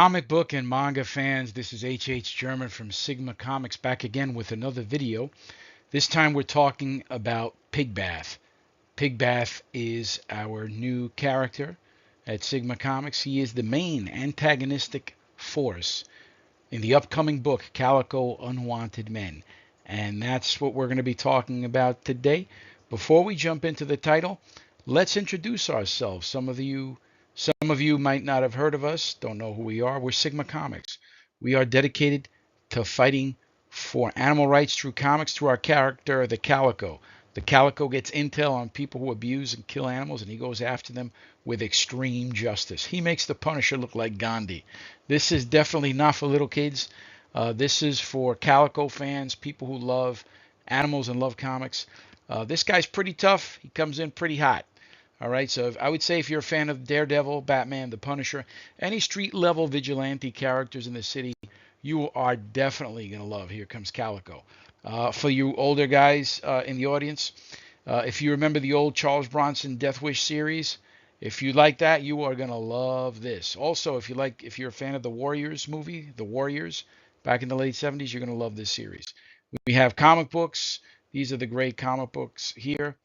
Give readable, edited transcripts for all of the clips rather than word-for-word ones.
Comic book and manga fans, this is H.H. German from Sigma Comics back again with another video. This time we're talking about Pig Bath. Pig Bath is our new character at Sigma Comics. He is the main antagonistic force in the upcoming book, Calico Unwanted Men. And that's what we're going to be talking about today. Before we jump into the title, let's introduce ourselves. Some of you might not have heard of us, don't know who we are. We're Sigma Comics. We are dedicated to fighting for animal rights through comics, through our character, the Calico. The Calico gets intel on people who abuse and kill animals, and he goes after them with extreme justice. He makes the Punisher look like Gandhi. This is definitely not for little kids. This is for Calico fans, people who love animals and love comics. This guy's pretty tough. He comes in pretty hot. All right, so I would say if you're a fan of Daredevil, Batman, the Punisher, any street level vigilante characters in the city, you are definitely going to love Here Comes Calico. For you older guys in the audience, if you remember the old Charles Bronson Death Wish series, if you like that, you are going to love this. Also, if you're a fan of the Warriors movie, The Warriors, back in the late 70s, you're going to love this series. We have comic books. These are the great comic books here.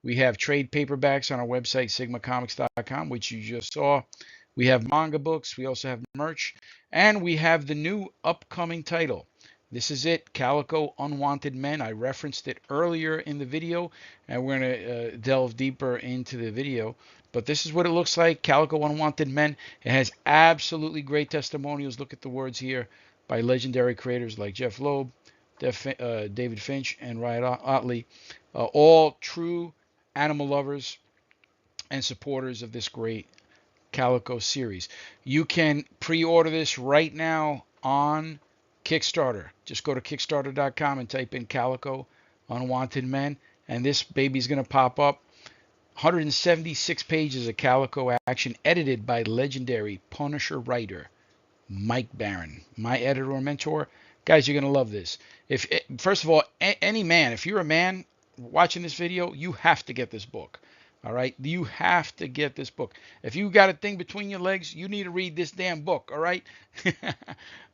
We have trade paperbacks on our website, sigmacomics.com, which you just saw. We have manga books. We also have merch. And we have the new upcoming title. This is it, Calico Unwanted Men. I referenced it earlier in the video, and we're going to delve deeper into the video. But this is what it looks like, Calico Unwanted Men. It has absolutely great testimonials. Look at the words here by legendary creators like Jeff Loeb, David Finch, and Ryan Otley. All true animal lovers and supporters of this great Calico series. You can pre-order this right now on Kickstarter. Just go to kickstarter.com and type in Calico Unwanted Men, and this baby's going to pop up. 176 pages of Calico action, edited by legendary Punisher writer Mike Barron, my editor or mentor. Guys, you're going to love this. First of all, any man, if you're a man watching this video, you have to get this book. All right, you have to get this book. If you got a thing between your legs, you need to read this damn book. All right.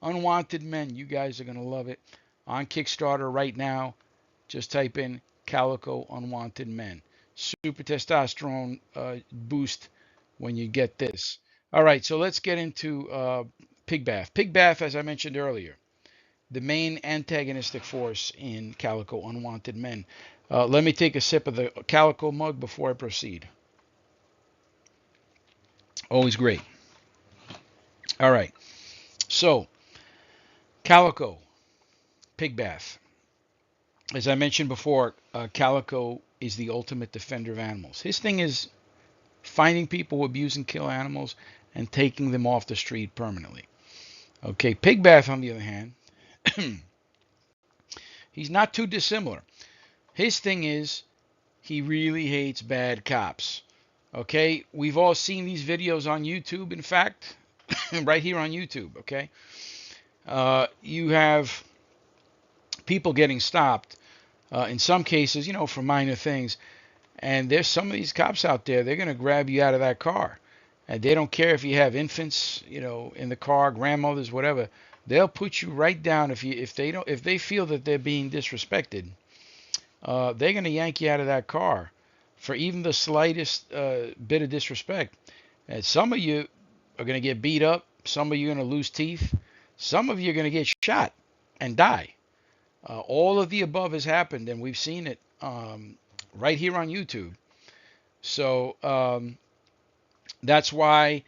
Unwanted Men, you guys are gonna love it. On Kickstarter right now, just type in Calico Unwanted Men. Super testosterone boost when you get this. All right, so let's get into Pig Bath. Pig Bath, as I mentioned earlier, the main antagonistic force in Calico Unwanted Men. Let me take a sip of the Calico mug before I proceed. Always great. All right. So, Calico, Pig Bath. As I mentioned before, Calico is the ultimate defender of animals. His thing is finding people who abuse and kill animals and taking them off the street permanently. Okay, Pig Bath, on the other hand, he's not too dissimilar. His thing is he really hates bad cops. Okay, we've all seen these videos on YouTube. In fact, right here on YouTube. Okay, you have people getting stopped in some cases, for minor things. And there's some of these cops out there. They're gonna grab you out of that car, and they don't care if you have infants, in the car, grandmothers, whatever. They'll put you right down if they feel that they're being disrespected. They're going to yank you out of that car for even the slightest bit of disrespect. And some of you are going to get beat up. Some of you are going to lose teeth. Some of you are going to get shot and die. All of the above has happened, and we've seen it right here on YouTube. So that's why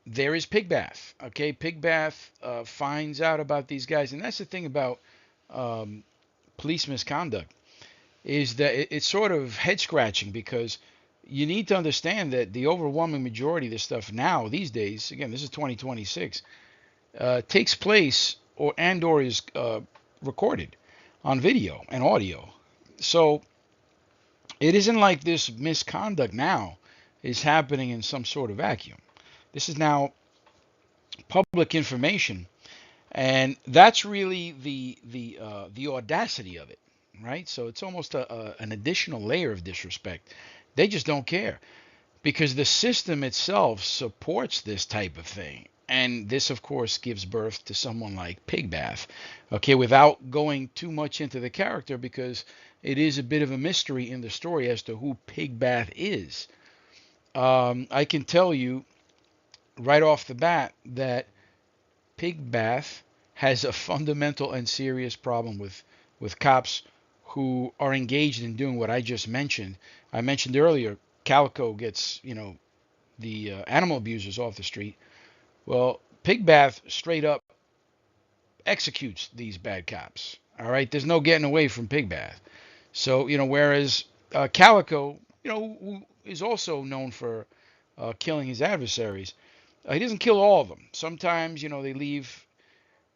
there is Pig Bath. Okay, Pig Bath finds out about these guys. And that's the thing about police misconduct, is that it's sort of head scratching, because you need to understand that the overwhelming majority of this stuff now, these days, again, this is 2026, takes place or is recorded on video and audio. So it isn't like this misconduct now is happening in some sort of vacuum. This is now public information, and that's really the audacity of it. Right? So it's almost an additional layer of disrespect. They just don't care, because the system itself supports this type of thing. And this, of course, gives birth to someone like Pigbath. Okay, without going too much into the character, because it is a bit of a mystery in the story as to who Pigbath is. I can tell you right off the bat that Pigbath has a fundamental and serious problem with cops who are engaged in doing what I just mentioned. I mentioned earlier, Calico gets, the animal abusers off the street. Well, Pigbath straight up executes these bad cops. All right, there's no getting away from Pigbath. So, whereas Calico, who is also known for killing his adversaries, he doesn't kill all of them. Sometimes, they leave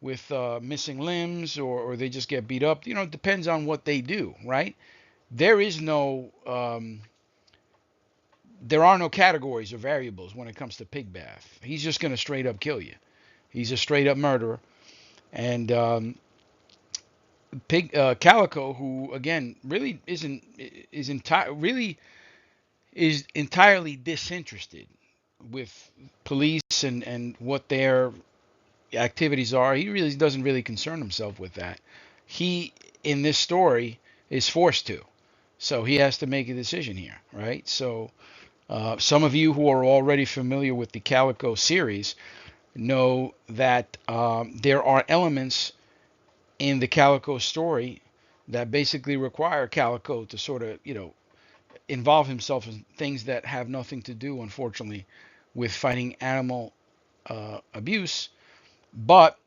with missing limbs, or they just get beat up. It depends on what they do, right? There is no, there are no categories or variables when it comes to Pigbath. He's just going to straight up kill you. He's a straight up murderer. And Calico, who again really is entirely disinterested with police and what their activities are. He really doesn't really concern himself with that. He, in this story, is forced to. So he has to make a decision here, right? So some of you who are already familiar with the Calico series know that there are elements in the Calico story that basically require Calico to sort of, involve himself in things that have nothing to do, unfortunately, with fighting animal abuse. But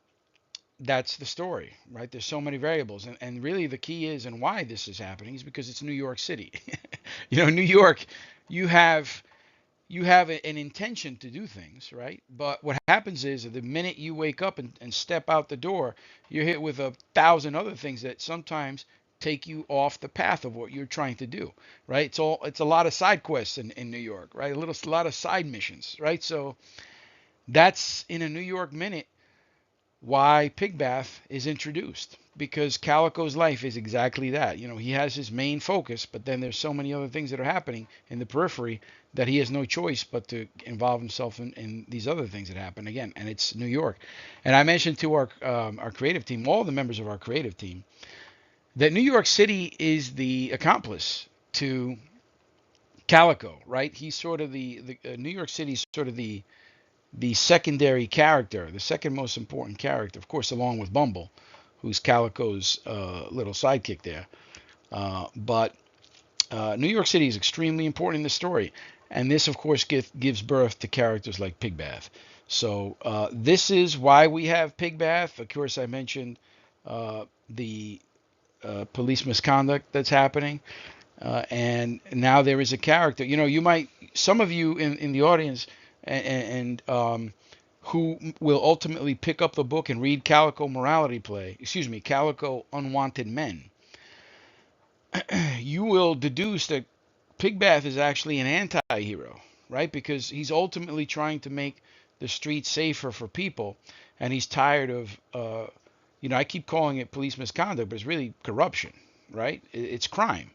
that's the story, right? There's so many variables. And really the key is, and why this is happening, is because it's New York City. New York, you have an intention to do things, right? But what happens is the minute you wake up and step out the door, you're hit with 1,000 other things that sometimes take you off the path of what you're trying to do, right? It's a lot of side quests in New York, right? A lot of side missions, right? So that's in a New York minute why Pigbath is introduced, because Calico's life is exactly that. He has his main focus, but then there's so many other things that are happening in the periphery that he has no choice but to involve himself in these other things that happen again. And it's New York. And I mentioned to our creative team, all the members of our creative team, that New York City is the accomplice to Calico, right? He's sort of the New York City is sort of the secondary character, the second most important character, of course, along with Bumble, who's Calico's little sidekick there. But New York City is extremely important in the story. And this, of course, gives birth to characters like Pigbath. So this is why we have Pigbath. Of course, I mentioned the police misconduct that's happening. And now there is a character. Some of you in the audience and who will ultimately pick up the book and read Calico Unwanted Men, you will deduce that Pigbath is actually an anti-hero, right? Because he's ultimately trying to make the streets safer for people, and he's tired of, I keep calling it police misconduct, but it's really corruption, right? It's crime.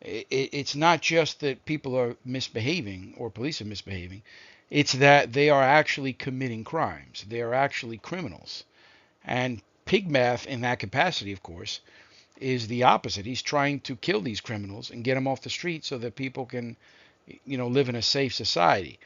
It's not just that people are misbehaving or police are misbehaving. It's that they are actually committing crimes. They are actually criminals. And Pigbath, in that capacity, of course, is the opposite. He's trying to kill these criminals and get them off the street so that people can, live in a safe society.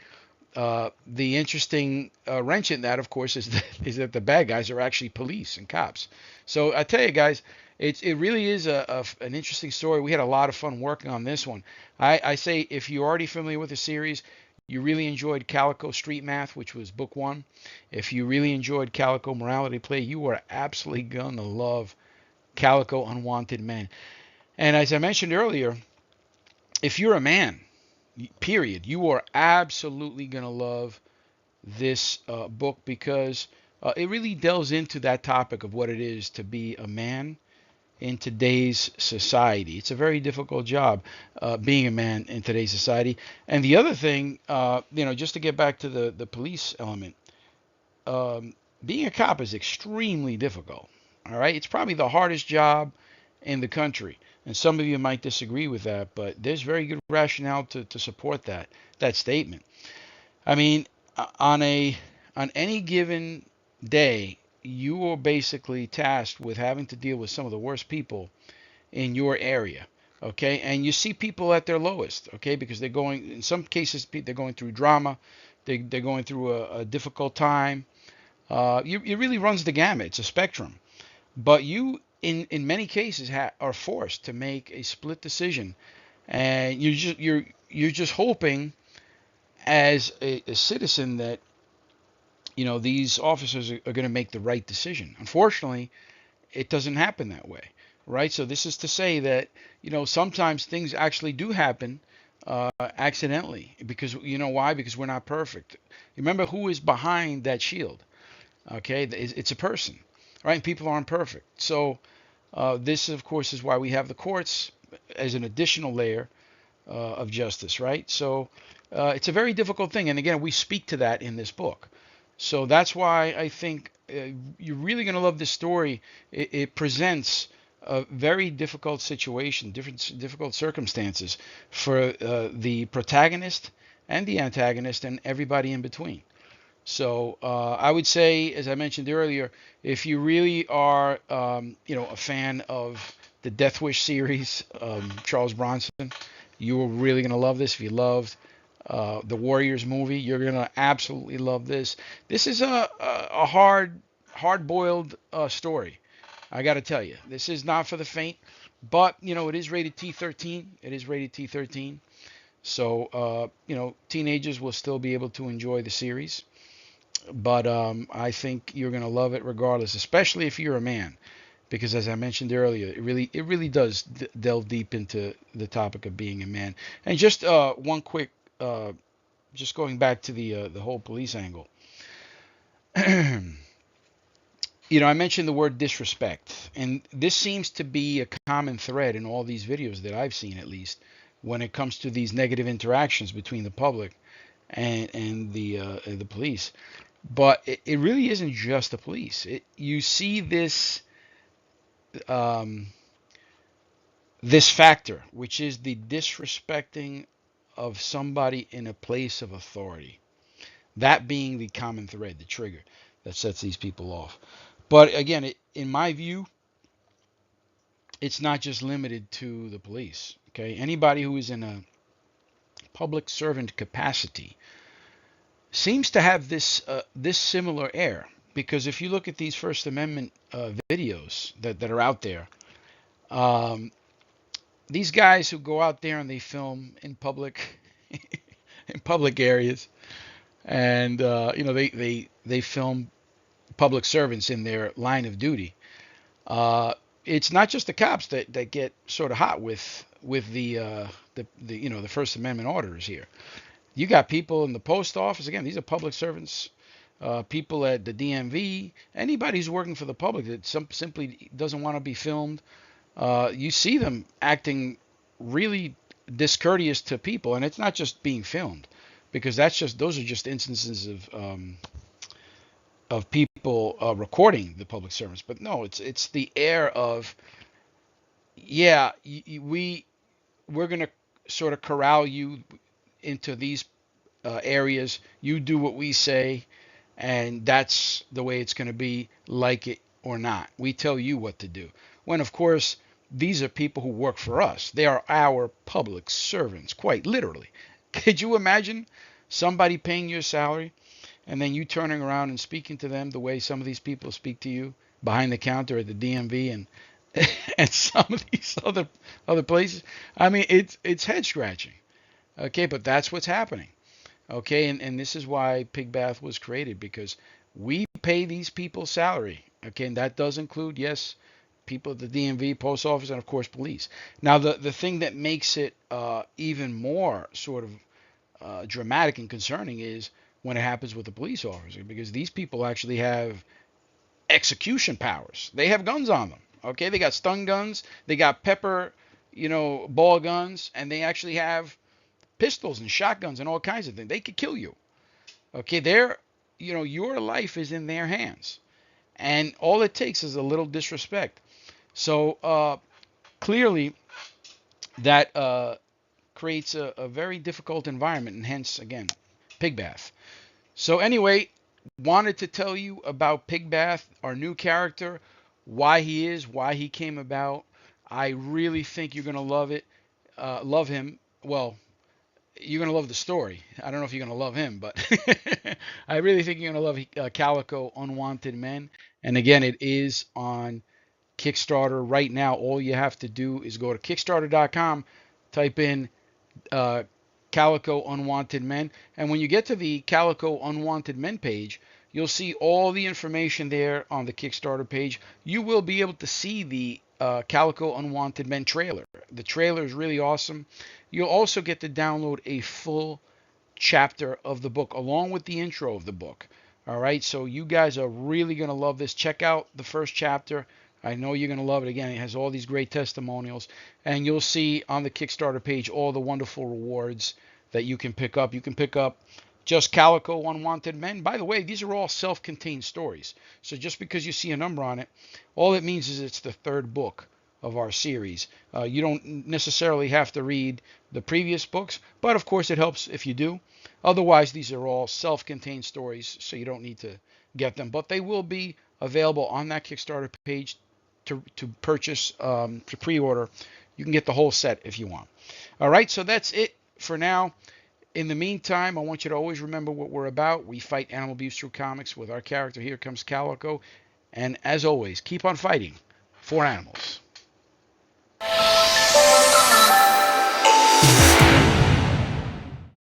The interesting wrench in that, of course, is that the bad guys are actually police and cops. So I tell you guys, it really is an interesting story. We had a lot of fun working on this one. I say if you're already familiar with the series, you really enjoyed Calico Street Math, which was book 1. If you really enjoyed Calico Morality Play, you are absolutely gonna love Calico Unwanted Men. And as I mentioned earlier, if you're a man, period, you are absolutely gonna love this book, because it really delves into that topic of what it is to be a man in today's society. It's a very difficult job being a man in today's society. And the other thing, just to get back to the police element, being a cop is extremely difficult. All right, it's probably the hardest job in the country. And some of you might disagree with that, but there's very good rationale to support that statement. I mean, on a on any given day, you are basically tasked with having to deal with some of the worst people in your area. Okay, and you see people at their lowest. Okay, because they're going, in some cases, they're going through drama, they're going through a difficult time. It really runs the gamut. It's a spectrum. But you, in many cases, are forced to make a split decision, and you're just hoping as a citizen that these officers are going to make the right decision. Unfortunately, it doesn't happen that way, right? So this is to say that sometimes things actually do happen accidentally, because you know why? Because we're not perfect. Remember who is behind that shield? Okay, it's a person, right? And people aren't perfect. So this, of course, is why we have the courts as an additional layer of justice, right? So it's a very difficult thing, and again, we speak to that in this book. So that's why I think you're really going to love this story. It presents a very difficult situation, difficult circumstances for the protagonist and the antagonist and everybody in between. So I would say, as I mentioned earlier, if you really are, a fan of the Death Wish series, Charles Bronson, you are really going to love this. If you loved the Warriors movie, you're going to absolutely love this. This is a hard-boiled story. I got to tell you, this is not for the faint, but it is rated T13. It is rated T13. So teenagers will still be able to enjoy the series. But I think you're going to love it regardless, especially if you're a man, because as I mentioned earlier, it really does delve deep into the topic of being a man. And just one quick, just going back to the whole police angle. I mentioned the word disrespect, and this seems to be a common thread in all these videos that I've seen, at least, when it comes to these negative interactions between the public and the police. But it really isn't just the police. You see this this factor, which is the disrespecting of somebody in a place of authority. That being the common thread, the trigger that sets these people off. But again, in my view, it's not just limited to the police. Okay, anybody who is in a public servant capacity seems to have this similar air, because if you look at these First Amendment videos that are out there, um, these guys who go out there and they film in public in public areas, and they film public servants in their line of duty. It's not just the cops that get sort of hot with the First Amendment orders here. You got people in the post office. Again, these are public servants. People at the DMV. Anybody who's working for the public that simply doesn't want to be filmed. You see them acting really discourteous to people, and it's not just being filmed, because those are just instances of people recording the public servants. But no, it's the air of, yeah, we're gonna sort of corral you into these areas. You do what we say, and that's the way it's going to be, like it or not. We tell you what to do. When, of course, these are people who work for us. They are our public servants, quite literally. Could you imagine somebody paying your salary and then you turning around and speaking to them the way some of these people speak to you behind the counter at the DMV and and some of these other places? I mean, it's head scratching. Okay, but that's what's happening. Okay, and this is why Pig Bath was created, because we pay these people salary. Okay, and that does include, yes, people at the DMV, post office, and of course police. Now, the thing that makes it even more sort of dramatic and concerning is when it happens with the police officer, because these people actually have execution powers. They have guns on them. Okay, they got stun guns, they got pepper, ball guns, and they actually have pistols and shotguns and all kinds of things. They could kill you. Okay, your life is in their hands, and all it takes is a little disrespect. So clearly, that creates a very difficult environment, and hence, again, Pig Bath. So anyway, wanted to tell you about Pig Bath, our new character, why he is, why he came about. I really think you're gonna love it, love him. Well, you're gonna love the story. I don't know if you're gonna love him, but I really think you're gonna love Calico Unwanted Men. And again, it is on Kickstarter right now. All you have to do is go to Kickstarter.com, type in uh, Calico Unwanted Men. And when you get to the Calico Unwanted Men page, you'll see all the information there on the Kickstarter page. You will be able to see the Calico Unwanted Men trailer. The trailer is really awesome. You'll also get to download a full chapter of the book along with the intro of the book. All right, so you guys are really going to love this. Check out the first chapter. I know you're going to love it. Again, it has all these great testimonials, and you'll see on the Kickstarter page all the wonderful rewards that you can pick up. You can pick up just Calico Unwanted Men. By the way, these are all self-contained stories. So just because you see a number on it, all it means is it's the third book of our series. You don't necessarily have to read the previous books, but of course it helps if you do. Otherwise, these are all self-contained stories, so you don't need to get them. But they will be available on that Kickstarter page to purchase, to pre-order. You can get the whole set if you want. All right, so that's it for now. In the meantime, I want you to always remember what we're about. We fight animal abuse through comics with our character. Here comes Calico. And as always, keep on fighting for animals.